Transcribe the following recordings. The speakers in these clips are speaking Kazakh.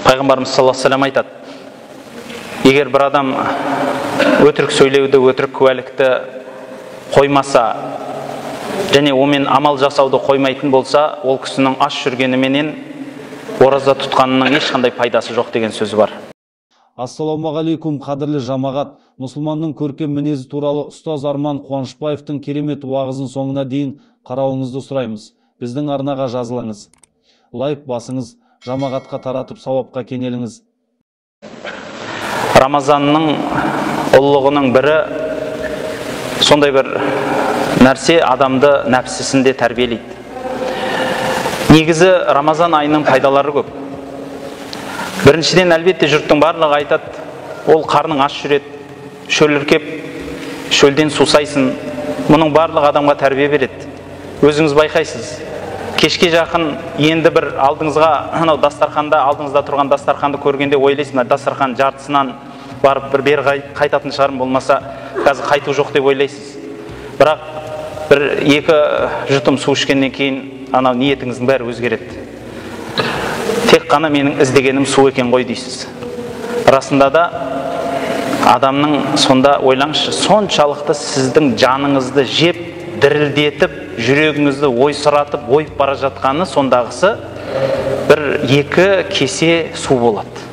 Пайғамбарымыз саллаллаху алейхи ва саллям айтады: егер бір адам өтірік сөйлеуді, өтірік куәлікті қоймаса және онымен амал жасауды қоймайтын болса, ол кісінің аш жүргеніменен ораза тұтқанының ешқандай пайдасы жоқ деген сөзі бар. Ассалаумағалейкум, қадірлі жамағат. Мұсылманның көркем мінезі туралы ұстаз Арман Қуанышбаевтың керемет уағызын соңына дейін қарауыңызды сұраймыз. Біздің арнаға жазылыңыз, лайк басыңыз, жамағатқа таратып сауапқа кенеліңіз. Рамазанның ұлылығының бірі сондай бір нәрсе, адамды нәпсісінде тәрбиелейді. Негізі Рамазан айының пайдалары көп. Біріншіден, әлбетте жұрттың барлығы айтады, ол қарның аш жүреді, шөліркеп, шөлден сусайсын. Мұның барлығы адамға тәрбие береді. Өзіңіз байқайсыз, кешке жақын енді бір алдыңызға, анау дастарханда, алдыңызда тұрған дастарханды көргенде ойлайсың, дастархан жартысынан барып бір бері қайтатын шығарым, болмаса қазір қайту жоқ деп ойлайсыз. Бірақ бір екі жұтым су ішкеннен кейін анау ниетіңіздің бәрі өзгереді. Тек қана менің іздегенім су екен ғой дейсіз. Расында да адамның сонда ойлаңызшы, соншалықты сіздің жаныңызды жеп, дірілдетіп, жүрегіңізді ойсыратып, ойып бара жатқаны сондағысы бір екі кесе су болады.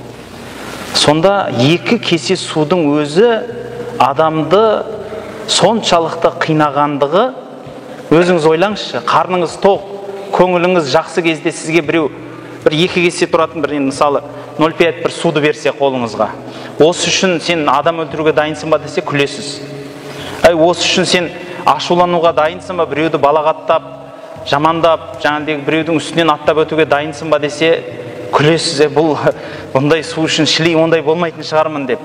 Сонда екі кесе судың өзі адамды соншалықты қинағандығы, өзіңіз ойлаңызшы, қарныңыз тоқ, көңіліңіз жақсы кезде сізге біреу бір екі кесе тұратын бір мысалы 0,5 бір суды берсе қолыңызға, осы үшін сен адам өлтіруге дайынсың ба десе, күлесіз. Осы үшін сен ашулануға дайынсың ба, біреуді балағаттап, жамандап, жаңағыдегі біреудің үстінен аттап өтуге дайынсың ба десе, күлесіз. Бұл бұндай су үшін шілей ондай болмайтын шығармын деп.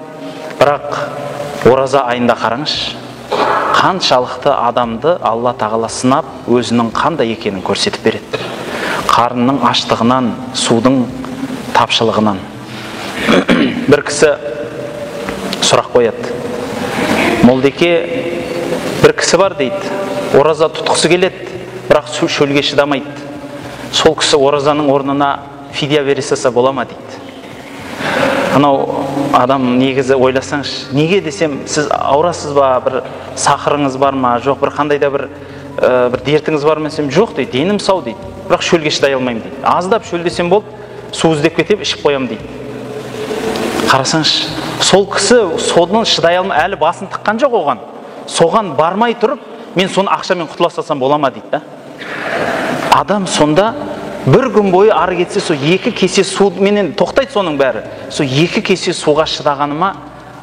Бірақ ораза айында қараңызшы, қаншалықты адамды Алла тағала сынап, өзінің қандай екенін көрсетіп береді. Қарынның аштығынан, судың тапшылығынан. Бір кісі сұрақ қояды: молдеке, бір кісі бар дейді, ораза тұтқысы келеді, бірақ шөлге шыдамайды. Сол кісі оразаның орнына фидия бере салса бола ма дейді. Анау адам негізі ойласаңыз, неге десем, сіз аурасыз ба, бір сақырыңыз бар ма, жоқ, бір қандай да бір дертіңіз бар ма десем, жоқ дейді, денім сау дейді, бірақ шөлге шыдай алмаймын дейді. Аздап шөлдесем болды, су іздеп кетіп ішіп қоямын дейді. Қарасаңыз, сол кісі содан шыдай алмай, әлі басын тыққан жоқ оған. Соған бармай тұрып, мен соны ақшамен құтыла салсам бола ма дейді. Адам сонда бір күн бойы ары кетсе, со екі кесе су менен тоқтайды соның бәрі. Со екі кесе суға шыдағаныма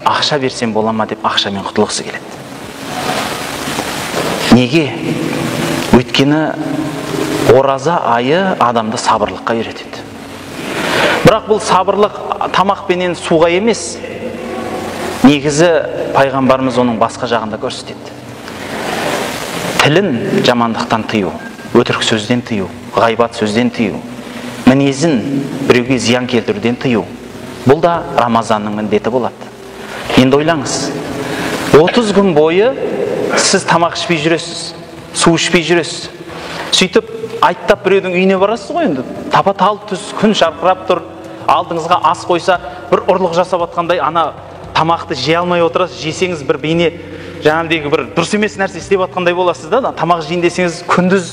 ақша берсем бола ма деп ақшамен құтылғысы келеді. Неге? Өйткені ораза айы адамды сабырлыққа үйретеді. Бірақ бұл сабырлық тамақпенен суға емес. Негізі пайғамбарымыз оның басқа жағында көрсетеді. Тілін жамандықтан тыю, өтірік сөзден тыю, ғайбат сөзден тыю, мінезін біреуге зиян келтіруден тыю. Бұл да Рамазанның міндеті болады. Енді ойлаңыз, 30 күн бойы сіз тамақ ішпей жүресіз, су ішпей жүресіз. Сөйтіп айттап біреудің үйіне барасыз ғой, енді тапа-тал түс, күн жарқырап тұр, алдыңызға ас қойса, бір ұрлық жасап атқандай ана тамақты жей алмай отырасыз. Жесеңіз бір бейне жаңағыдегі бір дұрыс емес нәрсе істеп атқандай боласыз да. Тамақ жейін десеңіз, күндіз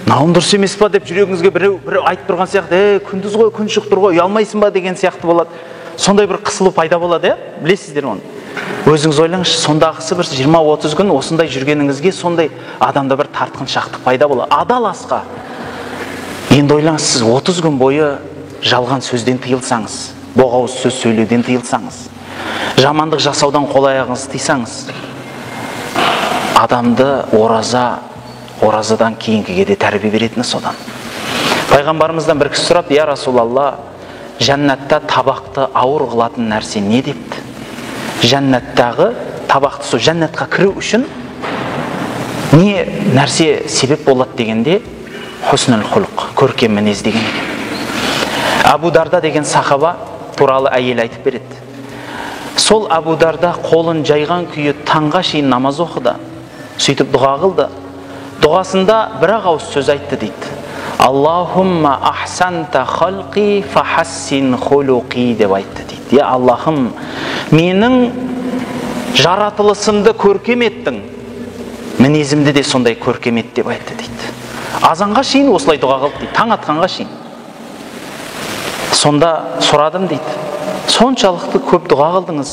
мынауым дұрыс емес па деп жүрегіңізге біреу айтып тұрған сияқты, күндіз ғой, күн шығып тұр ғой, ұялмайсың ба деген сияқты болады. Сондай бір қысылу пайда болады, білесіздер оны. Өзіңіз ойлаңызшы, сондағысы бір 20-30 күн осындай жүргеніңізге сондай адамда бір тартқыншақтық пайда болады. Адал асқа. Енді ойлаңыз, сіз 30 күн бойы жалған сөзден тыйылсаңыз, боғауыз сөз сөйлеуден тыйылсаңыз, жамандық жасаудан қол аяғыңызды тыйсаңыз, адамды оразадан кейінгіге де тәрбие беретіні содан. Пайғамбарымыздан бір кісі сұрап: я Расулалла, жәннатта табақты ауыр қылатын нәрсе не депті? Жәннаттағы табақты, сол жәннатқа кіру үшін не нәрсе себеп болады дегенде, хуснул хулқ, көркем мінез деген екен. Абу Дарда деген сахаба туралы әйел айтып береді. Сол Абу Дарда қолын жайған күйі таңға шейін намаз оқыды, сөйтіп дұға қылды. Дұғасында бір-ақ ауыз сөз айтты дейді: Аллахумма ахсанта халқи фахассин хулуқи деп айтты дейді. Аллахым, менің жаратылысымды көркем еттің, мінезімді де сондай көркем ет деп айтты дейді. Азанға шейін осылай дұға қылды дейді, таң атқанға шейін. Сонда сұрадым дейді, соншалықты көп дұға қылдыңыз,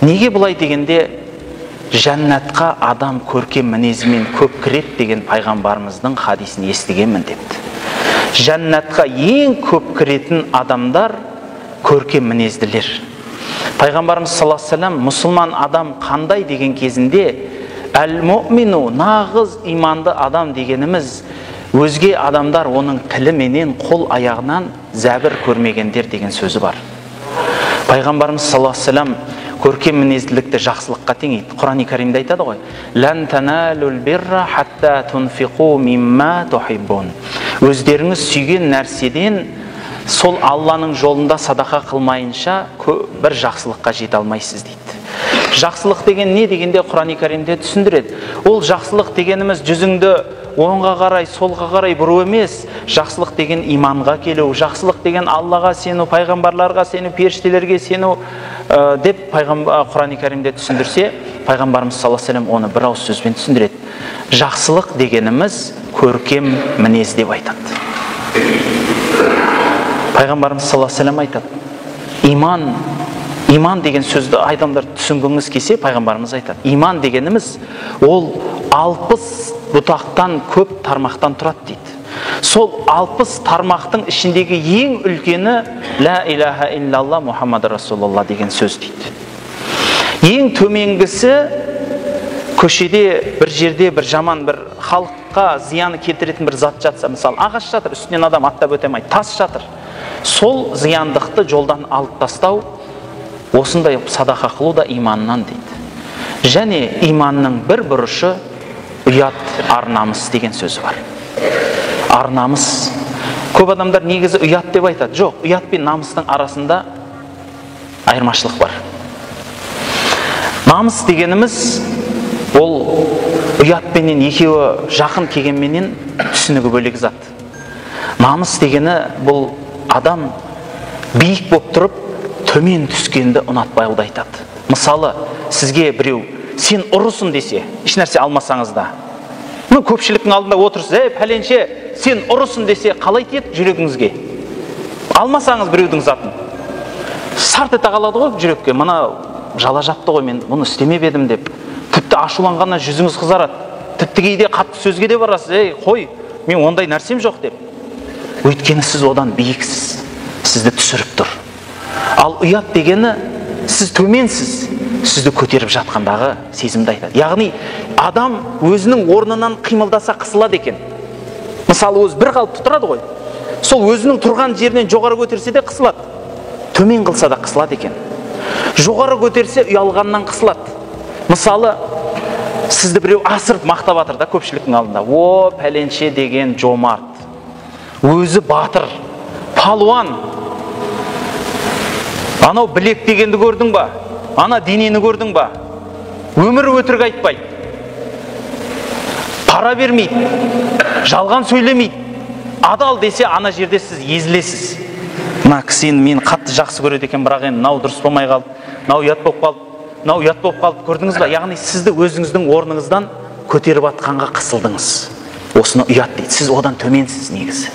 неге бұлай дегенде, жәннатқа адам көркем мінезімен көп кіреді деген пайғамбарымыздың хадисін естігенмін депті. Жәннатқа ең көп кіретін адамдар көркем мінезділер. Пайғамбарымыз саллаллаху алейхи ва саллям мұсылман адам қандай деген кезінде, әл-муъмину, нағыз иманды адам дегеніміз, өзге адамдар оның тіліменен, қол аяғынан зәбір көрмегендер деген сөзі бар. Пайғамбарымыз саллаллаху алейхи ва саллям көркем мінезділікті жақсылыққа теңейді. Құран-ы Каримде айтады ғой: «Лән таналул бирра хатта тунфиқу мимма тухиббун». Өздеріңіз сүйген нәрседен сол Алланың жолында садақа қылмайынша бір жақсылыққа жете алмайсыз дейді. Жақсылық деген не дегенде Құран-ы Каримде түсіндіреді. Ол жақсылық дегеніміз жүзіңді оңға қарай, солға қарай бұру емес. Жақсылық деген иманға келу, жақсылық деген Аллаға сену, пайғамбарларға сену, періштелерге сену деп Құран-ы Каримде түсіндірсе, пайғамбарымыз саллаллаху алейхи ва саллям оны бір ауыз сөзбен түсіндіреді. Жақсылық дегеніміз көркем мінез деп айтады. Пайғамбарымыз саллаллаху алейхи ва саллям айтады, иман деген сөзді адамдар түсінгіңіз келсе, пайғамбарымыз айтады, иман дегеніміз ол 60 бұтақтан көп тармақтан тұрады дейді. Сол 60 тармақтың ішіндегі ең үлкені ла илаха иллалла Мұхаммад Расулалла деген сөз дейді. Ең төменгісі көшеде бір жерде бір жаман, бір халыққа зияны келтіретін бір зат жатса, мысалы ағаш жатыр, үстінен адам аттап өте алмайды, тас жатыр. Сол зияндықты жолдан алып тастау, осындай садақа қылу да иманнан дейді. Және иманның бір бұрышы ұят, ар-намыс деген сөзі бар. Ар-намыс. Көп адамдар негізі ұят деп айтады. Жоқ, ұят пен намыстың арасында айырмашылық бар. Намыс дегеніміз ол ұятпенен екеуі жақын келгенменен түсінігі бөлек зат. Намыс дегені бұл адам биік болып тұрып, төмен түскенді ұнатпауды айтады. Мысалы, сізге біреу сен ұрысың десе, еш нәрсе алмасаңыз да, көпшіліктің алдында отырсыз, пәленше сен ұрысың десе, қалай тиеді жүрегіңізге? Алмасаңыз біреудің затын, сарт ете қалады ғой жүрекке, мына жала жапты ғой, мен бұны істемеп едім деп. Тіпті ашуланғаннан жүзіңіз қызарады, тіпті кейде қатты сөзге де барасыз, қой, мен ондай нәрсем жоқ деп. Өйткені сіз одан биіксіз, сізді түсіріп тұр. Ал ұят дегені, сіз төменсіз, сізді көтеріп жатқандағы сезімді айтады. Яғни адам өзінің орнынан қимылдаса қысылады екен. Мысалы, өзі бір қалыпты тұрады ғой, сол өзінің тұрған жерінен жоғары көтерсе де қысылады, төмен қылса да қысылады екен. Жоғары көтерсе ұялғаннан қысылады. Мысалы, сізді біреу асырып мақтап жатыр да көпшіліктің алдында, о, пәленше деген жомарт, өзі батыр, палуан, анау білек дегенді көрдің ба? Ана денені көрдің ба? Өмір өтірік айтпайды, пара бермейді, жалған сөйлемейді, адал десе, ана жерде сіз езілесіз. Мына кісі мен қатты жақсы көреді екен, бірақ енді мынау дұрыс болмай қалды, мынау ұят болып қалды, мынау ұят болып қалды, көрдіңіз ба? Яғни сізді өзіңіздің орныңыздан көтеріп атқанға қысылдыңыз. Осыны ұят дейді. Сіз одан төменсіз негізі.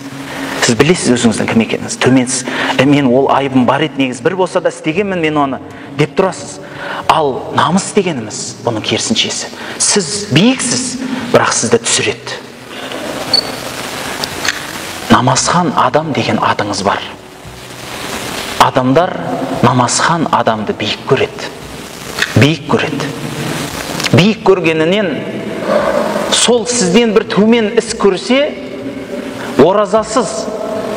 Сіз білесіз өзіңіздің кім екеніңіз, төменсіз. Мен ол айыбым бар еді негізі, бір болса да істегенмін мен оны деп тұрасыз. Ал намыс дегеніміз бұның керісіншесі. Сіз биіксіз, бірақ сізді түсіреді. Намазхан адам деген атыңыз бар. Адамдар намазхан адамды биік көреді. Биік көреді. Биік көргенінен сол сізден бір төмен іс көрсе, оразасыз,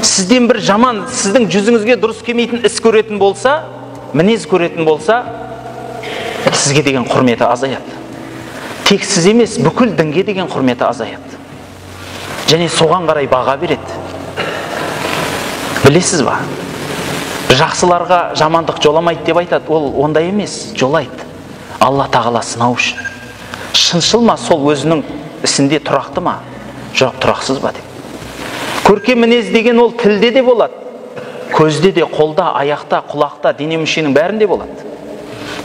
сізден бір жаман, сіздің жүзіңізге дұрыс келмейтін іс көретін болса, мінез көретін болса, сізге деген құрметі азаяды. Тек сіз емес, бүкіл дінге деген құрметі азаяды. Және соған қарай баға береді. Білесіз ба? Жақсыларға жамандық жоламайды деп айтады. Ол ондай емес, жолайды. Алла тағала сынау үшін. Шыншыл ма сол өзінің ісінде, тұрақты ма? Жоқ, тұрақсыз ба деп. Көркем мінез деген ол тілде де болады, көзде де, қолда, аяқта, құлақта, дене мүшенің бәрінде болады.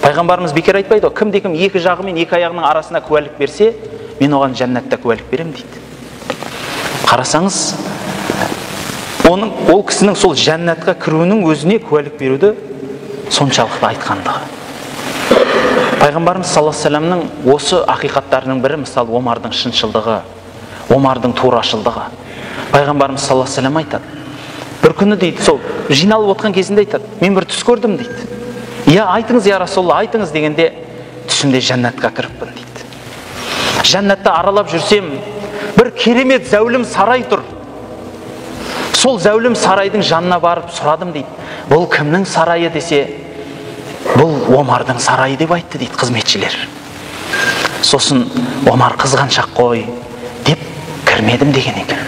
Пайғамбарымыз бекер айтпайды ғой, кімде-кім екі жағы мен екі аяғының арасына куәлік берсе, мен оған жәннатта куәлік беремін дейді. Қарасаңыз, ол кісінің сол жәннатқа кіруінің өзіне куәлік беруді соншалықты айтқандығы. Пайғамбарымыз саллаллаху алейхи вассаламның осы ақиқаттарының бірі, мысалы, Омардың шыншылдығы, Омардың турашылдығы. Пайғамбарымыз саллаллаху алейхи вассалам айтады, бір күні дейді, сол жиналып отқан кезінде айтады, мен бір түс көрдім дейді. Я, айтыңыз я Расулалла, айтыңыз дегенде, түсімде жәннатқа кіріппін дейді. Жәннатта аралап жүрсем, бір керемет зәулім сарай тұр. Сол зәулім сарайдың жанына барып сұрадым дейді. Бұл кімнің сарайы десе, бұл Омардың сарайы деп айтты дейді қызметшілер. Сосын Омар қызғаншақ қой деп кірмедім деген екен.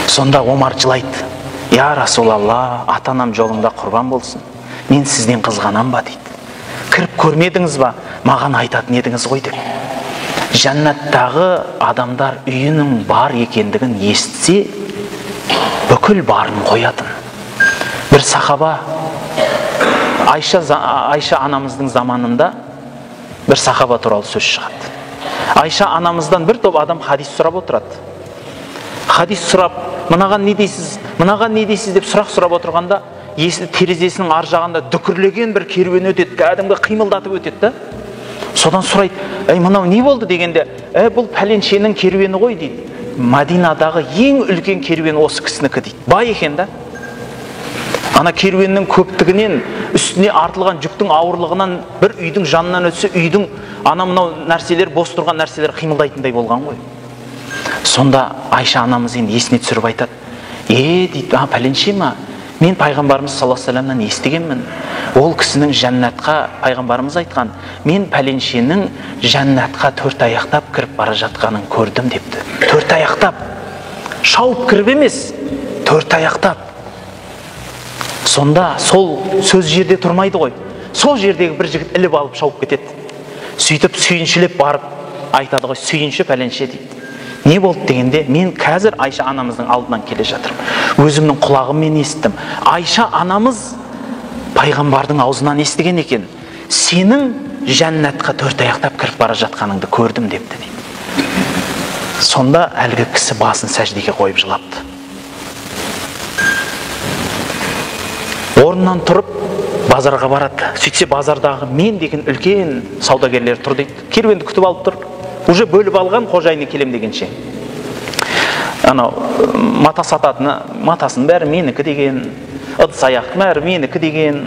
Сонда Омар жылайды. Я Расулалла, ата-анам жолыңда құрбан болсын. Мен сізден қызғанам ба дейді. Кіріп көрмедіңіз ба, маған айтатын едіңіз ғой деп. Жәннаттағы адамдар үйінің бар екендігін естісе, бүкіл барын қоятын. Бір сахаба, Айша анамыздың заманында бір сахаба туралы сөз шығады. Айша анамыздан бір топ адам хадис сұрап отырады. Хадис сұрап, мынаған не дейсіз, мынаған не дейсіз деп сұрақ сұрап отырғанда, терезесінің ар жағында дүкірлеген бір керуен өтеді, кәдімгі қимылдатып өтеді. Содан сұрайды, мынау не болды дегенде, бұл пәленшенің керуені ғой дейді. Мадинадағы ең үлкен керуен осы кісінікі дейді. Бай екен да. Ана керуеннің көптігінен, үстіне артылған жүктің ауырлығынан бір үйдің жанынан өтсе, үйдің мынау нәрселер, бос тұрған нәрселер қимылдайтындай болған ғой. Сонда Айша анамыз енді есіне түсіріп айтады, дейді, пәленше ма? Мен пайғамбарымыз саллаллаху алейхи вассаламнан естігенмін. Ол кісінің жәннатқа, пайғамбарымыз айтқан, мен пәленшенің жәннатқа төрт аяқтап кіріп бара жатқанын көрдім депті. Төрт аяқтап, шауып кіріп емес, төрт аяқтап. Сонда сол сөз жерде тұрмайды ғой. Сол жердегі бір жігіт іліп алып шауып кетеді. Сөйтіп сүйіншілеп барып айтады ғой, сүйінші пәленше дейді. Не болды дегенде, мен қазір Айша анамыздың алдынан келе жатырмын. Өзімнің құлағыммен естідім. Айша анамыз пайғамбардың аузынан естіген екен. Сенің жәннатқа төрт аяқтап кіріп бара жатқаныңды көрдім депті дейді. Сонда әлгі кісі басын сәждеге қойып жылапты. Орнынан тұрып базарға барады. Сөйтсе базардағы мен деген үлкен саудагерлер тұр дейді. Керуенді күтіп алып тұр. Уже бөліп алған қожайыны келем дегенше. Мата сататыны, матасын бәрі менікі деген, ыдыс аяқтың бәрі менікі деген,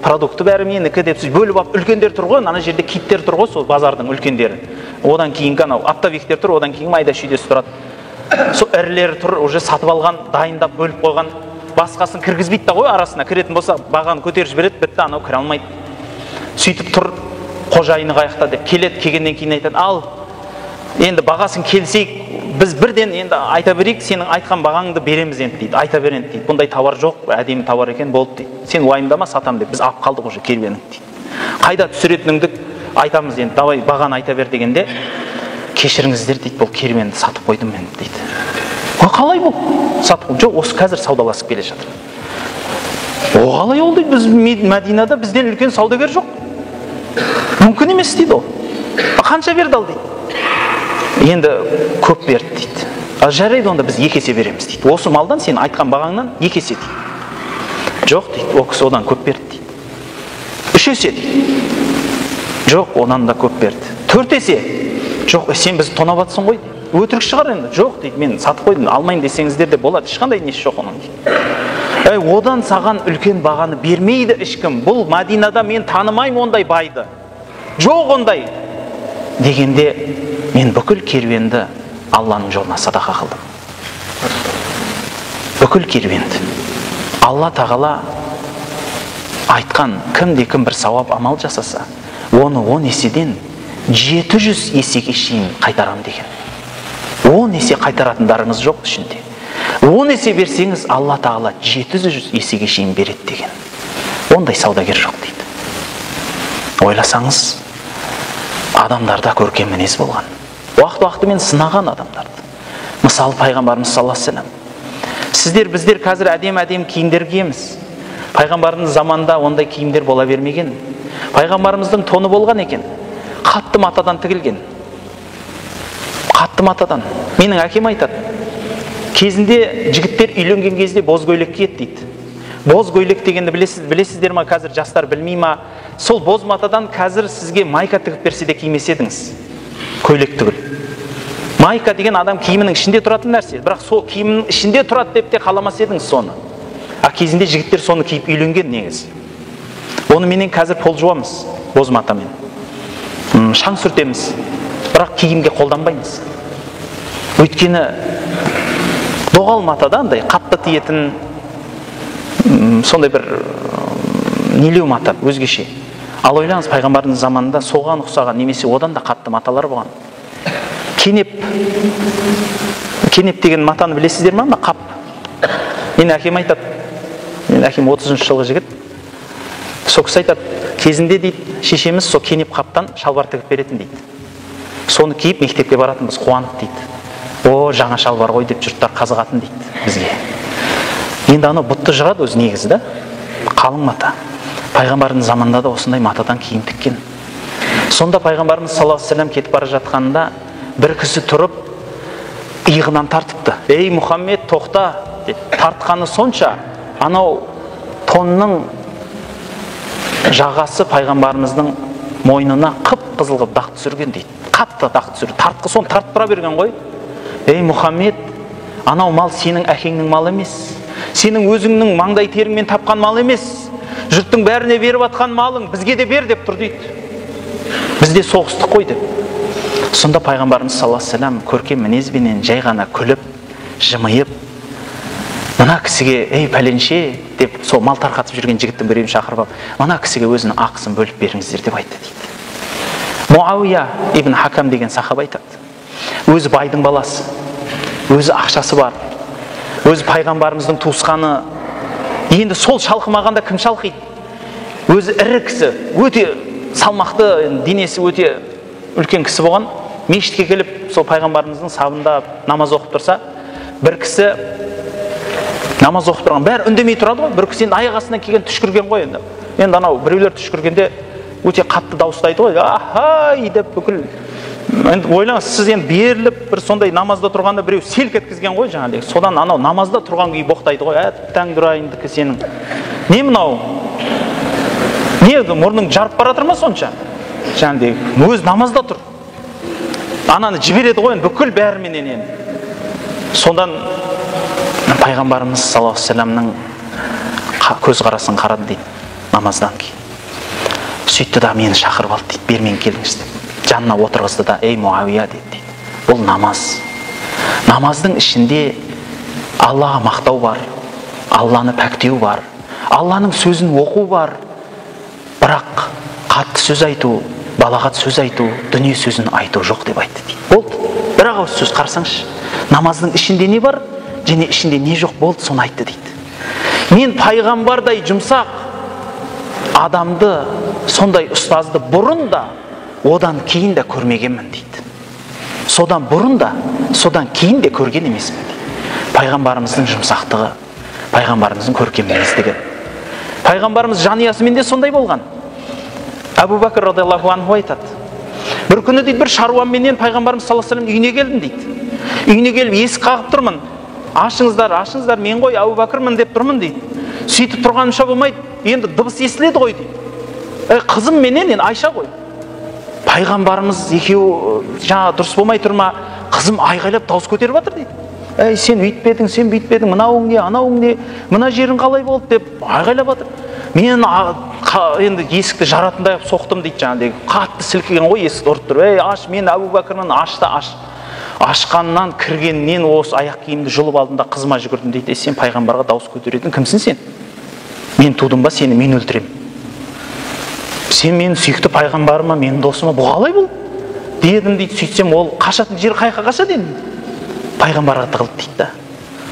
продукты бәрі менікі деп бөліп алып, үлкендер тұр ғой, ана жерде киттер тұр ғой, сол базардың үлкендері. Одан кейінгі аптабектер тұр, одан кейін майда шүйдесі тұрады. Сол ірілері тұр, уже сатып алған, дайындап бөліп қойған. Басқасын кіргізбейді да ғой, арасына кіретін болса, бағаны көтеріп жібереді, бітті, анау кіре алмайды. Сөйтіп тұр, қожайыны қаяқта деп келеді, келгеннен кейін айтады, ал енді бағасын келсейік, біз бірден енді айта берейік, сенің айтқан бағаңды береміз енді дейді, айта бер енді дейді. Бұндай тауар жоқ, әдемі тауар екен, болды дейді. Сен уайымдама, сатам деп, біз алып қалдық уже керуенің дейді. Қайда түсіретініңді айтамыз енді, давай бағаны айта бер дегенде, кешіріңіздер дейді, бұл керуенді сатып қойдым мен дейді. Қалай бұл? Сатып жоқ, осы қазір саудаласып келе жатыр. Қалай ол дейді, біз Мәдинада бізден үлкен саудагер жоқ. Мүмкін емес дейді ол. Қанша берді ал дейді. Енді көп берді дейді. Жарайды, онда біз екі есе береміз дейді. Осы малдан сен айтқан бағаңнан екі есе дейді. Жоқ дейді, ол кісі одан көп берді дейді. Үш есе дейді. Жоқ, онан да көп берді. Төрт есе. Жоқ, сен бізді тонап атсың ғой. Өтірік шығар енді. Жоқ дейді, мен сатып қойдым, алмайын десеңіздер де болады. Ешқандай несі жоқ оның дейді. Одан саған үлкен бағаны бермейді ешкім. Бұл Мадинада мен танымаймын ондай байды. Жоқ ондай. Дегенде мен бүкіл керуенді Алланың жолына садақа қылдым. Бүкіл керуенді. Алла тағала айтқан, кім бір сауап амал жасаса, оны 10 еседен 700 есеге шейін қайтарам деген. 10 есе қайтаратындарыңыз жоқ ішінде. 10 есе берсеңіз, Алла тағала 700 есеге шейін береді деген. Ондай саудагер жоқ дейді. Ойласаңыз, адамдарда көркем мінез болған. Уақыт-уақытымен сынаған адамдарды. Мысалы, пайғамбарымыз саллаллаху алейхи вассалам Сіздер, біздер қазір әдем киімдер киеміз. Пайғамбарымыз заманында ондай киімдер бола бермеген. Пайғамбарымыздың тоны болған екен. Қатты матадан тігілген. Қатты матадан. Менің әкем айтады. Кезінде жігіттер үйленген кезде боз көйлек киеді дейді. Боз көйлек дегенді білесіздер ма? Қазір жастар білмей ма? Сол боз матадан қазір сізге майка тігіп берсе де кимес едіңіз. Көйлек түгіл. Майка деген адам киімінің ішінде тұратын нәрсе. Бірақ сол киімінің ішінде тұрады деп те қаламас едіңіз соны. А кезінде жігіттер соны киіп үйленген негізі. Оны менен қазір пол жуамыз боз матамен. Шаң сүртеміз. Бірақ киімге қолданбаймыз. Өйткені доғал матадан қатты тиетін сондай бір нелеу мата өзгеше. Ал ойлаңыз, пайғамбардың заманында соған ұқсаған немесе одан да қатты маталар болған. Кенеп деген матаны білесіздер ма? Қап. Мен әкем айтады. Мен әкем 30-шы жылғы жігіт. Сол кісі айтады, кезінде дейді, шешеміз сол кенеп қаптан шалбар тігіп беретін дейді. Соны киіп мектепке баратынбыз, қуанып дейді. О, жаңа шалбар ғой деп жұрттар қазығатын дейді бізге. Енді анау бұтты жырады өзі негізі да. Қалың мата. Пайғамбардың заманында да осындай матадан киім тіккен. Сонда пайғамбарымыз саллаллаху алейхи ва саллям кетіп бара жатқанда бір кісі тұрып иығынан тартыпты. Ей Мұхаммед, тоқта деп. Тартқаны сонша, анау тонның жағасы пайғамбарымыздың мойнына қып-қызыл қылып дақ түсірген дейді. Қатты дақ түсірді. Тартқы соны тартып тұра берген ғой. Ей Мұхаммед, анау мал сенің әкеңнің малы емес. Сенің өзіңнің маңдай теріңмен тапқан мал емес. Жұрттың бәріне беріп атқан малың бізге де бер деп тұр дейді. Бізде соғыстық қой деп. Сонда пайғамбарымыз саллаллаху алейхи ва саллям көркем мінезбенен жай ғана күліп, жымиып, мына кісіге, ей пәленше деп, сол мал тарқатып жүрген жігіттің біреуін шақырып алып, мына кісіге өзінің ақысын бөліп беріңіздер деп айтты дейді. Муауия ибн Хакам деген сахаба айтады. Өзі байдың баласы, өзі ақшасы бар, өзі пайғамбарымыздың туысқаны. Енді сол шалқымағанда кім шалқиды? Өзі ірі кісі, өте салмақты, денесі өте үлкен кісі болған. Мешітке келіп, сол пайғамбарымыздың сабында намаз оқып тұрса, бір кісі намаз оқып тұрған, бәрі үндемей тұрады ғой. Бір кісі енді аяқ астынан келген түшкірген ғой енді. Енді анау біреулер түшкіргенде өте қатты дауыстайды ғой. Ахай деп бүкіл. Енді ойлаңыз, сіз енді беріліп бір сондай намазда тұрғанда біреу селк еткізген ғой жаңағыдай. Содан анау намазда тұрған күй боқтайды ғой. Әттең дұрайындікі сенің. Не мынау? Не мұрның жарып бара жатыр ма сонша? Жаңағыдай өз намазда тұр. Ананы жібереді ғой бүкіл бәріменен енді. Сондан пайғамбарымыз саллаллаху алейхи ва саллямның көзқарасын қарады дейді намаздан кейін. Сөйтті да мені шақырып алды дейді, бермен келіңіз деп. Жанына отырғызды да, ей Муавия дейді. Бұл намаз. Намаздың ішінде Аллаға мақтау бар, Алланы пәктеу бар, Алланың сөзін оқу бар. Бірақ қатты сөз айту, балағат сөз айту, дүние сөзін айту жоқ деп айтты дейді. Болды. Бір ауыз сөз қарсаңшы. Намаздың ішінде не бар, және ішінде не жоқ болды, соны айтты дейді. Мен пайғамбардай жұмсақ адамды, сондай ұстазды бұрын да, одан кейін де көрмегенмін дейді. Содан бұрын да, содан кейін де көрген емеспін дейді. Пайғамбарымыздың жұмсақтығы, пайғамбарымыздың көркем мінездігі. Пайғамбарымыз жанұясымен де сондай болған. Әбу Бәкір радиаллаху анху айтады. Бір күні дейді, бір шаруамменен пайғамбарымыз саллаллаху алейхи ва саллям үйіне келдім дейді. Үйіне келіп есік қағып тұрмын. Ашыңыздар, ашыңыздар, мен ғой Әбу Бәкірмін деп тұрмын дейді. Сөйтіп тұрғанымша болмайды. Енді дыбыс естіледі ғой дейді. Қызым менен, енді Айша ғой. Пайғамбарымыз екеуі жаңа дұрыс болмай тұрма, қызым айғайлап дауыс көтеріп жатыр дейді. Ей, сен үйтпедің, сен бүйтпедің, мынауың не, анауың не, мына жерің қалай болды деп айғайлап жатыр. Мен енді есікті жаратындай соқтым дейді жаңағыдай. Қатты сілкіген ғой, есікті ұрып тұр. Ей, аш, мен Әбу Бәкірмін, ашты, аш. Ашқаннан кіргеннен осы аяқ киімді жұлып алдым да қызыма жүгірдім дейді. Сен пайғамбарға дауыс көтеретін кімсің сен? Мен тудым ба, сені мен өлтірем. Сен менің сүйікті пайғамбарыма, менің досыма, бұл қалай бұл? Дедім дейді, сөйтсем ол қашатын жер қайқа қашады енді. Пайғамбарға тығылды дейді да.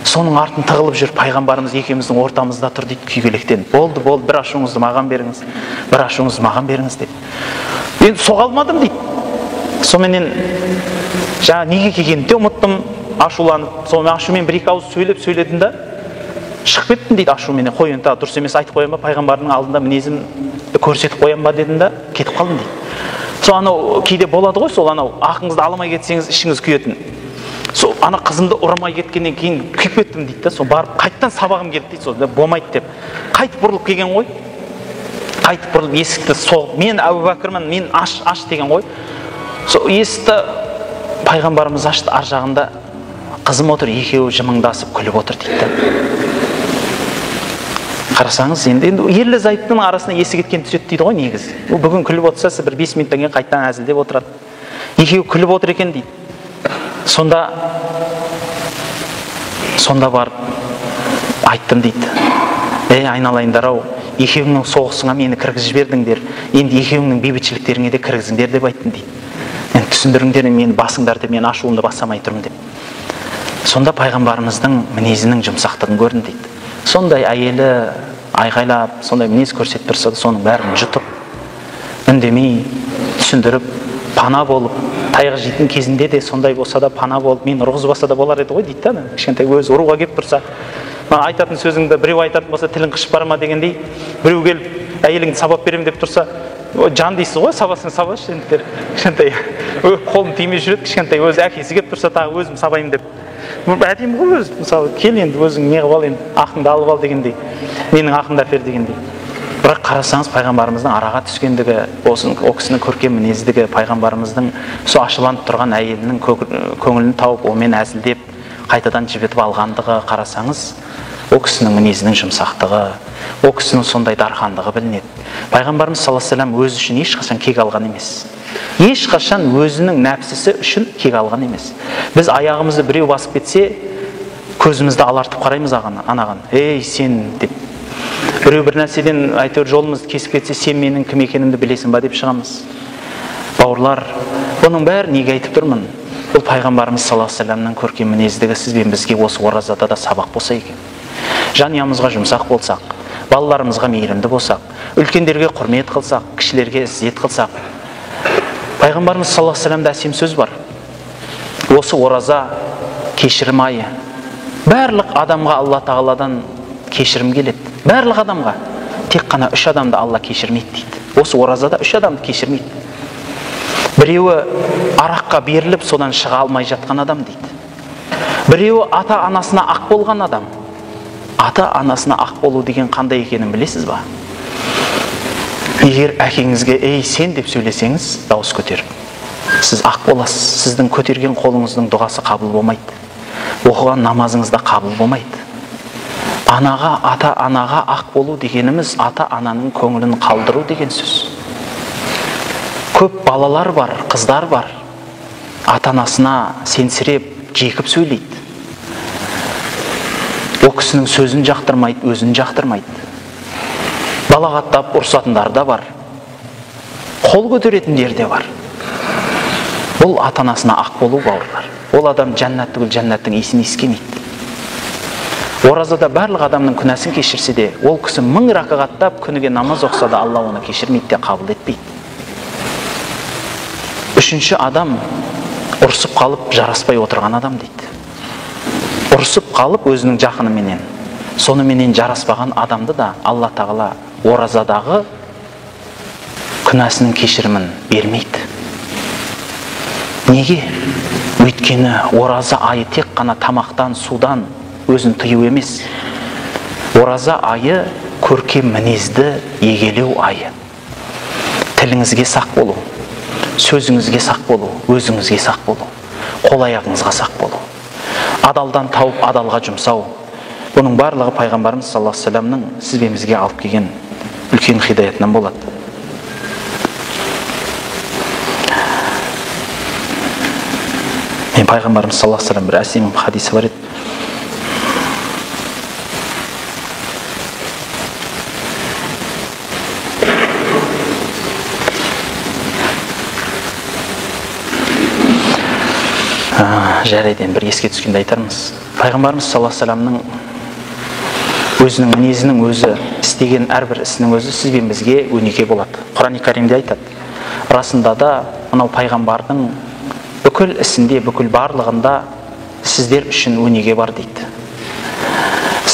Соның артын тығылып жүр, пайғамбарымыз екеуміздің ортамызда тұр дейді күйгелектен. Болды, бір ашуыңызды маған беріңіз, бір ашуыңызды маған беріңіз деп. Енді соға алмадым дейді. Соменен жаңа неге келгенімді де ұмыттым, ашуланып. Сонымен ашумен бір-екі ауыз сөйледім да, шығып кеттім дейді ашуменен. Қой енді дұрыс емес айтып қоям ба, пайғамбардың алдында мінезім көрсетіп қоям ба дедім да кетіп қалдым дейді. Сол анау кейде болады ғой, сол анау ақыңызды аламай кетсеңіз ішіңіз күйетін. Сол ана қызымды ұрмай кеткеннен кейін күйіп кеттім дейді да, сол барып қайттан сабағым келді дейді, сол болмайды деп. Қайтып бұрылып келген ғой. Қайтып бұрылып есікті соғып, мен Әбу Бәкірмін, мен аш деген ғой. Сол есікті пайғамбарымыз ашты, ар жағында қызым отыр, екеуі жымыңдасып күліп отыр дейді да. Қарасаңыз, енді ерлі зайыптының арасына есі кеткен түседі дейді ғой негізі. Ол бүгін күліп отырса, бір 5 минуттан кейін қайттан әзілдеп отырады. Екеуі күліп отыр екен дейді. Сонда барып айттым дейді. Айналайындар-ау, екеуіңнің соғысыңа мені кіргізіп жібердіңдер. Енді екеуіңнің бейбітшіліктеріңе де кіргізіңдер деп айттым дейді. Енді түсіндіріңдер, мені басыңдар деп, мен ашуымды басамай тұрмын деп. Сонда пайғамбарымыздың мінезінің жұмсақтығын көрдім дейді. Сондай әйелі айғайлап, сондай мінез көрсетіп тұрса, соның бәрін жұтып, үндемей, түсіндіріп, пана болып, таяқ жейтін кезінде де сондай болса да пана болып, мен ұрғызбаса да болар еді ғой дейді да. Кішкентай өзі ұруға келіп тұрса, айтатын сөзіңді біреу айтатын болса, тілің қышып бара ма дегендей, біреу келіп әйеліңді сабап беремін деп тұрса, жан дейсіз ғой, сабасың сабашы ендіктер. Кішкентай қолым тимей жүреді, кішкентай өзі әкесі келіп тұрса, тағы өзім сабайым деп. Әдемі ғой өзі, мысалы, кел енді өзің не қып ал, енді ақыңды алып ал дегендей, менің ақымды әпер дегендей. Бірақ қарасаңыз, пайғамбарымыздың араға түскендігі, о кісінің көркем мінездігі, пайғамбарымыздың сол ашыланып тұрған әйелінің көңілін тауып, онымен әзілдеп, қайтадан жібітіп алғандығы қарасаңыз, о кісінің мінезінің жұмсақтығы, о кісінің сондай дархандығы білінеді. Пайғамбарымыз саллаллаху алейхи ва саллям өзі үшін ешқашан кек алған емес. Ешқашан өзінің нәпсісі үшін кек алған емес. Біз аяғымызды біреу басып кетсе, көзімізді алартып қараймыз анаған. Ей, сен деп. Біреу бір нәрседен әйтеуір жолымызды кесіп кетсе, сен менің кім екенімді білесің ба деп шығамыз. Бауырлар, бұның бәрін неге айтып тұрмын? Бұл пайғамбарымыз саллаллаху алейхи ва саллямның көркем мінездігі сізбен бізге осы оразада да сабақ болса екен. Жанұямызға жұмсақ болсақ, балаларымызға мейірімді болсақ, үлкендерге құрмет қылсақ, кішілерге ізет қылсақ. Пайғамбарымыз саллаллаху алейхи ва саллямда әсем сөз бар. Осы ораза кешірім айы. Барлық адамға Алла тағаладан кешірім келеді. Барлық адамға. Тек қана 3 адамды Алла кешірмейді дейді. Осы оразада 3 адамды кешірмейді. Біреуі араққа беріліп, содан шыға алмай жатқан адам дейді. Біреуі ата-анасына ақ болған адам. Ата-анасына ақ болу деген қандай екенін білесіз ба? Егер әкеңізге ей сен деп сөйлесеңіз, дауыс көтеріп, сіз ақ боласыз. Сіздің көтерген қолыңыздың дұғасы қабыл болмайды. Оқыған намазыңыз да қабыл болмайды. Ата-анаға ақ болу дегеніміз ата-ананың көңілін қалдыру деген сөз. Көп балалар бар, қыздар бар. Ата-анасына сенсіреп, жекіп сөйлейді. О кісінің сөзін жақтырмайды, өзін жақтырмайды. Балағаттап ұрсатындар да бар. Қол көтеретіндер де бар. Бұл ата-анасына ақ болу, бауырлар. Ол адам жәннат түгіл жәннаттың иісін иіскемейді. Оразада барлық адамның күнәсін кешірсе де, ол кісі 1000 рақағаттап күніге намаз оқса да Алла оны кешірмейді де қабыл етпейді. Үшінші адам ұрсып қалып жараспай отырған адам дейді. Ұрсып қалып өзінің жақыныменен, соныменен жараспаған адамды да Алла тағала оразадағы күнәсінің кешірімін бермейді. Неге? Өйткені ораза айы тек қана тамақтан, судан өзін тыю емес. Ораза айы көркем мінезді егелеу айы. Тіліңізге сақ болу, сөзіңізге сақ болу, өзіңізге сақ болу, қол аяғыңызға сақ болу. Адалдан тауып адалға жұмсау. Бұның барлығы пайғамбарымыз саллаллаху алейхи ва саллямның сізбен алып келген үлкен хидаятынан болады. Мен пайғамбарымыз саллаллаху алейхи ва саллям бір әсем хадисі бар еді. Жарайден бір еске түскенде айтармыз. Пайғамбарымыз саллаллаху алейхи ва саллямның өзінің мінезінің өзі, істеген әрбір ісінің өзі сізбен бізге өнеге болады. Құран-ы Каримде айтады. Расында да мынау пайғамбардың бүкіл ісінде, бүкіл барлығында сіздер үшін өнеге бар дейді.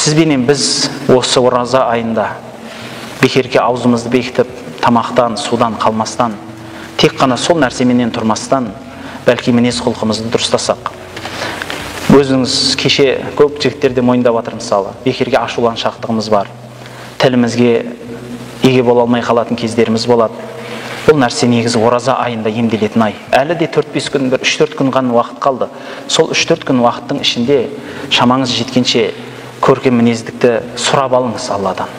сізбенен біз осы ораза айында бекерге аузымызды бекітіп, тамақтан, судан қалмастан, тек қана сол нәрсеменен тұрмастан, бәлки мінез құлқымызды дұрыстасақ. Өзіңіз кеше көп жігіттерде мойындап жатыр, мысалы, бекерге ашуланшақтығымыз бар, тілімізге еге бола алмай қалатын кездеріміз болады. Бұл нәрсе негізі ораза айында емделетін ай. Әлі де 4-5 күн, 3-4 күн ғана уақыт қалды. Сол 3-4 күн уақыттың ішінде шамаңыз жеткенше көркем мінездікті сұрап алыңыз Алладан.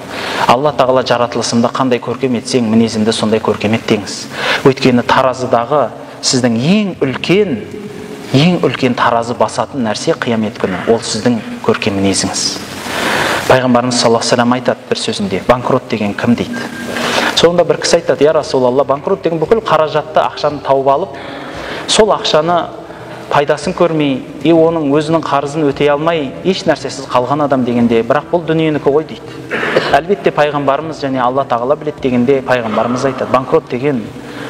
Алла тағала жаратылысымда қандай көркем етсең, мінезімді сондай көркем ет деңіз. Өйткені таразыдағы сіздің ең үлкен таразы басатын нәрсе қиямет күні. Ол сіздің көркем мінезіңіз. Пайғамбарымыз саллаллаху алейхи ва саллям айтады бір сөзінде, банкрот деген кім дейді. Соңында бір кісі айтады, я Расулалла, банкрот деген бүкіл қаражатты, ақшаны тауып алып, сол ақшаны пайдасын көрмей, оның өзінің қарызын өтей алмай, еш нәрсесіз қалған адам дегенде, бірақ бұл дүниенікі ғой дейді. Әлбетте пайғамбарымыз және Алла тағала білет дегенде, пайғамбарымыз айтады, банкрот деген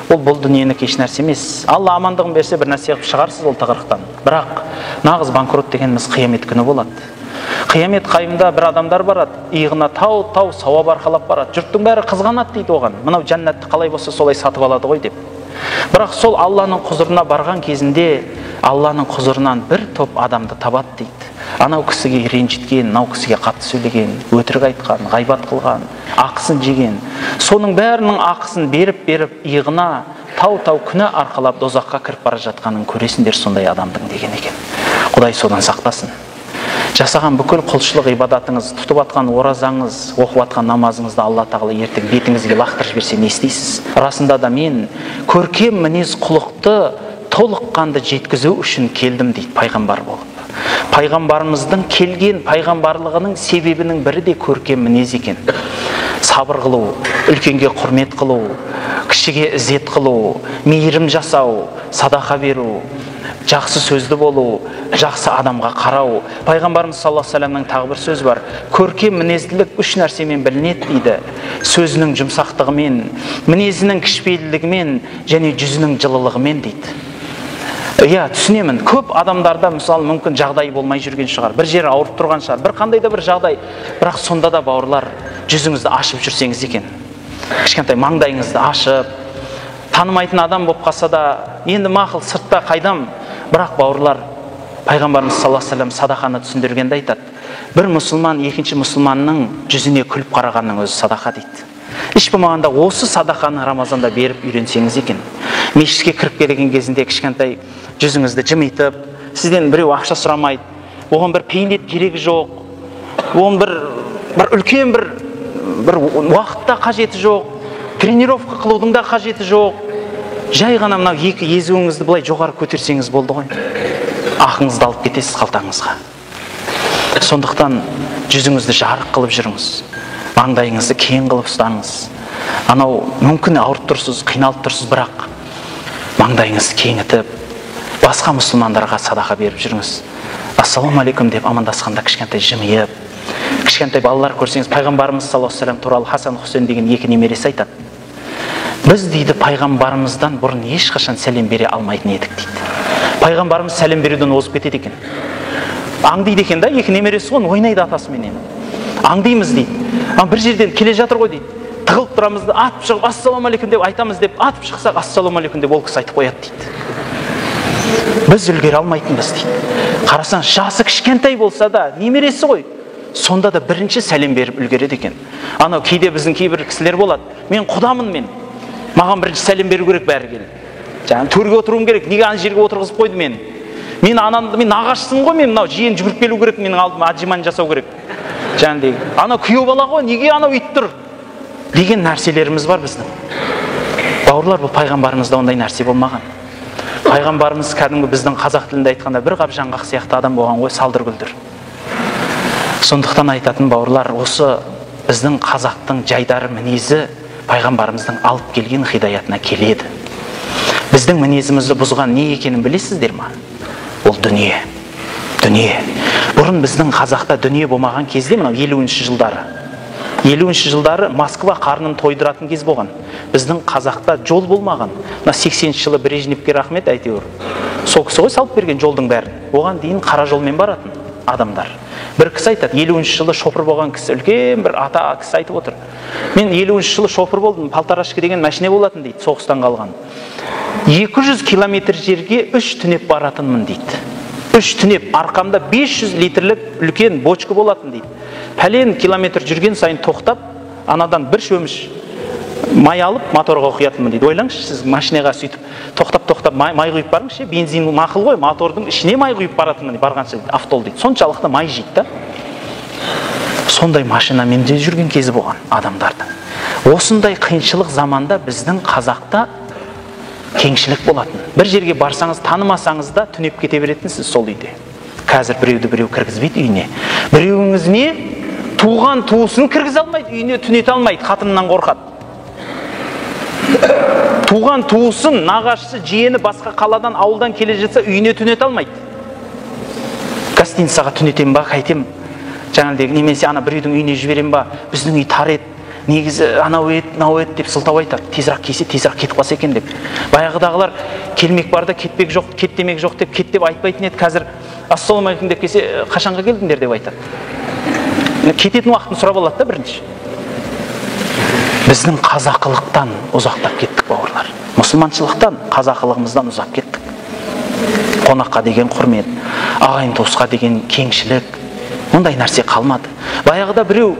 бұл дүниенікі еш нәрсе емес. Алла амандығын берсе бір нәрсе қылып шығарсыз ол тығырықтан. Бірақ нағыз банкрот дегеніміз қиямет күні болады. Қиямет қайымда бір адамдар барады, иығына тау сауап арқалап барады. Жұрттың бәрі қызғанады дейді оған. Мынау жәннатты қалай болса солай сатып алады ғой деп. Бірақ сол Алланың құзырына барған кезінде Алланың құзырынан бір топ адамды табады дейді. Анау кісіге ренжіткен, мынау кісіге қатты сөйлеген, өтірік айтқан, ғайбат қылған, ақысын жеген. Соның бәрінің ақысын беріп иығына тау күнә арқалап дозаққа кіріп бара жатқанын көресіңдер сондай адамдың деген екен. Құдай содан сақтасын. Жасаған бүкіл құлшылық ибадатыңыз, тұтып атқан оразаңыз, оқып атқан намазыңызды Алла тағала ертең бетіңізге лақтырып берсе не істейсіз? Расында да мен көркем мінез құлықты толыққанды жеткізу үшін келдім дейді пайғамбар болып. Пайғамбарымыздың келген пайғамбарлығының себебінің бірі де көркем мінез екен. Сабыр қылу, үлкенге құрмет қылу, кішіге ізет қылу, мейірім жасау, садақа беру, жақсы сөзді болу, жақсы адамға қарау. Пайғамбарымыз саллаллаху алейхи ва саллямның тағы бір сөзі бар. Көркем мінезділік 3 нәрсемен білінеді дейді. Сөзінің жұмсақтығымен, мінезінің кішіпейілдігімен және жүзінің жылылығымен дейді. Иә, түсінемін. Көп адамдарда мысалы мүмкін жағдай болмай жүрген шығар, бір жері ауырып тұрған шығар, бір қандай да бір жағдай. Бірақ сонда да бауырлар, жүзіңізді ашып жүрсеңіз екен. Кішкентай маңдайыңызды ашып, танымайтын адам болып қалса да, енді мақұл сыртта қайдам. Бірақ бауырлар, пайғамбарымыз саллаллаху алейхи ва саллям садақаны түсіндіргенде айтады. Бір мұсылман екінші мұсылманның жүзіне күліп қарағанның өзі садақа дейді. Еш болмағанда осы садақаны Рамазанда беріп үйренсеңіз екен. Мешітке кіріп келген кезінде кішкентай жүзіңізді жымитып, сізден біреу ақша сұрамайды, оған бір пейілет керегі жоқ, оған бір үлкен бір уақытта қажеті жоқ, тренировка қылудың да қажеті жоқ. Жай ғана мынау екі езуіңізді былай жоғары көтерсеңіз болды ғой. Ақыңызды алып кетесіз қалтаңызға. Сондықтан жүзіңізді жарық қылып жүріңіз. Маңдайыңызды кең қылып ұстаңыз. Анау мүмкін ауырып тұрсыз, қиналып тұрсыз, бірақ маңдайыңызды кеңітіп, басқа мұсылмандарға садақа беріп жүріңіз. Ассаламу алейкум деп амандасқанда кішкентай жымиып, кішкентай балалар көрсеңіз, пайғамбарымыз саллаллаху алейхи ва саллям туралы Хасан Хусейн деген екі немересі айтады. Біз дейді пайғамбарымыздан бұрын ешқашан сәлем бере алмайтын едік дейді. Пайғамбарымыз сәлем беруден озып кетеді екен. Аңдиды екен да, екі немересі ғой, ойнайды атасыменен. Аңдимыз дейді. Бір жерден келе жатыр ғой дейді. Тығылып тұрамыз да, атып шығып ассаламу алейкум деп айтамыз деп, атып шықсақ ассаламу алейкум деп ол кісі айтып қояды дейді. Біз үлгере алмайтынбыз дейді. Қарасаң, жасы кішкентай болса да, немересі ғой. Сонда да бірінші сәлем беріп үлгереді екен. Анау кейде біздің кейбір кісілер болады. Мен құдамын мен. Маған бірінші сәлем беру керек бәрі келіп. Жаңа төрге отыруым керек. Неге ана жерге отырғызып қойды мен? Мен анамды, мен нағашысын ғой, мен мынау жиен жүгіріп келу керек, менің алдыма аджиман жасау керек. Жаңағыдай, анау күйеу бала ғой, неге анау ит тұр? Деген нәрселеріміз бар біздің. Бауырлар, бұл пайғамбарымызда ондай нәрсе болмаған. Пайғамбарымыз кәдімгі біздің қазақ тілінде айтқанда бір қап жаңғақ сияқты адам болған ғой, салдыр гүлдір. Сондықтан айтатын бауырлар, осы біздің қазақтың жайдары мінезі пайғамбарымыздың алып келген хидаятына келеді. Біздің мінезімізді бұзған не екенін білесіздер ма? Ол дүние. Бұрын біздің қазақта дүние болмаған кезде, мынау 50-ші жылдары Москва қарнын тойдыратын кез болған. Біздің қазақта жол болмаған. 80-ші жылы Брежневке рахмет әйтеуір. Сол кісі ғой салып берген жолдың бәрін. Оған дейін қара жолмен баратын. адамдар. Бір кісі айтады, 50-ші жылы шопыр болған кісі, үлкен бір ата кісі айтып отыр. Мен 50-ші жылы шопыр болдым, полторашка деген машина болатын дейді, соғыстан қалған. 200 километр жерге 3 түнеп баратынмын дейді. 3 түнеп, арқамда 500 литрлік үлкен бочка болатын дейді. Пәлен километр жүрген сайын тоқтап, анадан бір шөміш май алып моторға құятынмын дейді. Ойлаңызшы, сіз машинаға сөйтіп тоқтап май құйып барыңызшы, бензин мақұл ғой, мотордың ішіне май құйып баратынмын барғанша автол дейді. Соншалықты май жейді да. Сондай машинамен де жүрген кезі болған адамдардың. Осындай қиыншылық заманда біздің қазақта кеңшілік болатын. Бір жерге барсаңыз, танымасаңыз да түнеп кете беретінсіз сол үйде. Қазір біреуді біреу кіргізбейді үйіне. Біреуіңізіне туған туысын кіргізе алмайды, үйіне түнете алмайды, қатынынан қорқады. Туған туысын, нағашысы, жиені басқа қаладан, ауылдан келе жатса, үйіне түнете алмайды. Гостиницаға түнетем ба, қайтем? Жаңағыдегі немесе ана біреудің үйіне жіберем ба, біздің үй тар еді, негізі анау ет деп сылтау айтады. Тезірек келсе, тезірек кетіп қалса екен деп. Баяғыдағылар келмек бар да кетпек жоқ, кет демек жоқ деп, кет деп айтпайтын еді. Қазір ассалаумағалейкум деп келсе, қашанға келдіңдер деп айтады. Кететін уақытын сұрап алады да бірінші. Біздің қазақылықтан ұзақтап кеттік бауырлар. Мұсылманшылықтан, қазақылығымыздан ұзап кеттік. Қонаққа деген құрмет, ағайын туысқа деген кеңшілік, ондай нәрсе қалмады. Баяғыда біреу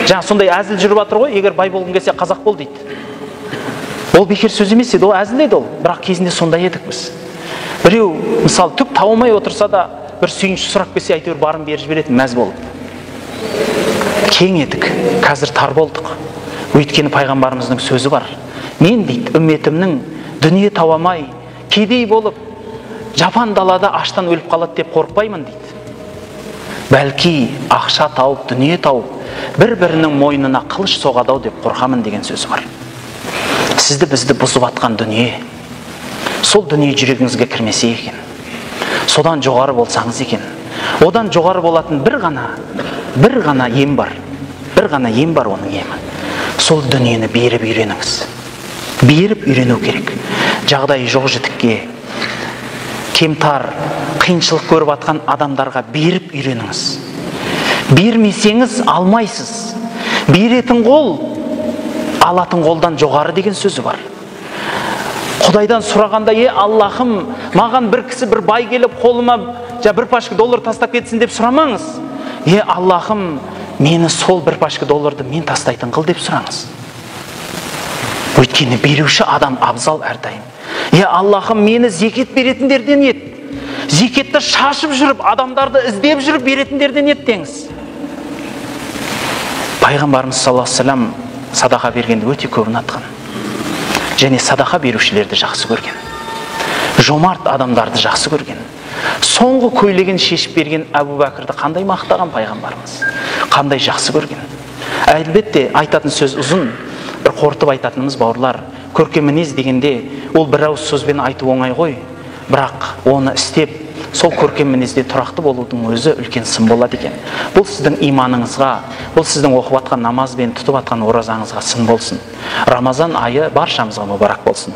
жаңа сондай әзіл жүріп жатыр ғой, егер бай болғың келсе қазақ бол дейді. Ол бекер сөз емес еді, ол әзіл еді ол, бірақ кезінде сондай едік біз. Біреу мысалы түк тауылмай отырса да бір сүйінші сұрап келсе әйтеуір барын беріп жіберетін мәз болып. Кең едік, қазір тар болдық. Өйткені пайғамбарымыздың сөзі бар. Мен дейді, үмметімнің дүние тауамай, кедей болып, жапан далада аштан өліп қалады деп қорықпаймын дейді. Бәлки ақша тауып, дүние тауып, бір-бірінің мойнына қылыш соғадау деп қорқамын деген сөзі бар. Сізді бізді бұзып атқан дүние, сол дүние жүрегіңізге кірмесе екен, содан жоғары болсаңыз екен, одан жоғары болатын бір ғана ем бар. Бір ғана ем бар, оның емі. Сол дүниені беріп үйреніңіз. Беріп үйрену керек. Жағдайы жоқ жітікке, кемтар, қиыншылық көріп атқан адамдарға беріп үйреніңіз. Бермесеңіз алмайсыз. Беретін қол, алатын қолдан жоғары деген сөзі бар. Құдайдан сұрағанда, Аллахым, маған бір кісі бір бай келіп қолыма бір пачка доллар тастап кетсін деп сұрамаңыз. Аллахым, мені сол бір пачка долларды мен тастайтын қыл деп сұраңыз. Өйткені беруші адам абзал әрдайым. Аллахым, мені зекет беретіндерден ет. Зекетті шашып жүріп, адамдарды іздеп жүріп беретіндерден ет деңіз. Пайғамбарымыз саллаллаху алейхи ва саллям садақа бергенді өте көп ұнатқан. Және садақа берушілерді жақсы көрген. Жомарт адамдарды жақсы көрген. Соңғы көйлегін шешіп берген Әбу Бәкірді қандай мақтаған пайғамбарымыз, қандай жақсы көрген. Әлбетте айтатын сөз ұзын, бір қорытып айтатынымыз бауырлар, көркем мінез дегенде ол бір ауыз сөзбен айту оңай ғой, бірақ оны істеп, сол көркем мінезде тұрақты болудың өзі үлкен сын болады екен. Бұл сіздің иманыңызға, бұл сіздің оқып атқан намаз бен тұтып атқан оразаңызға сын болсын. Рамазан айы баршамызға мүбәрак болсын.